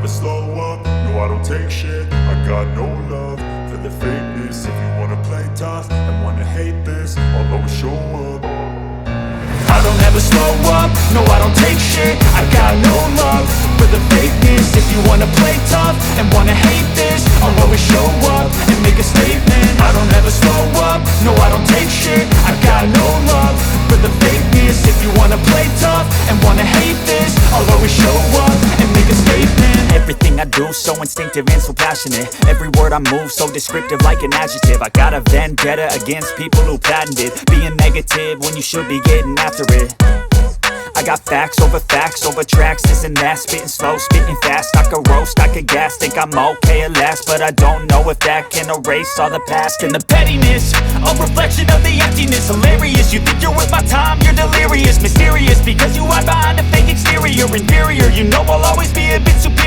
slow up, no I don't take shit. I got no love for the fakeness. If you wanna play tough and wanna hate this, I'll always show up. I don't ever slow up, no I don't take shit. I got no love for the fakeness. If you wanna play tough and wanna hate this, I'll always show up and make a statement. I don't ever slow up, no I don't take shit. I got no love for the fakeness. If you wanna play tough and wanna hate this, I'll always show up and make a statement. Everything I do so instinctive and so passionate. Every word I move so descriptive like an adjective. I got a vendetta against people who patented being negative when you should be getting after it. I got facts over tracks, this and that. Spitting slow, spitting fast. I could roast, I could gas. Think I'm okay at last, but I don't know if that can erase all the past. And the pettiness, a reflection of the emptiness. Hilarious, you think you're worth my time, you're delirious. Mysterious, because you hide behind a fake exterior. Inferior, you know I'll always be a bit superior.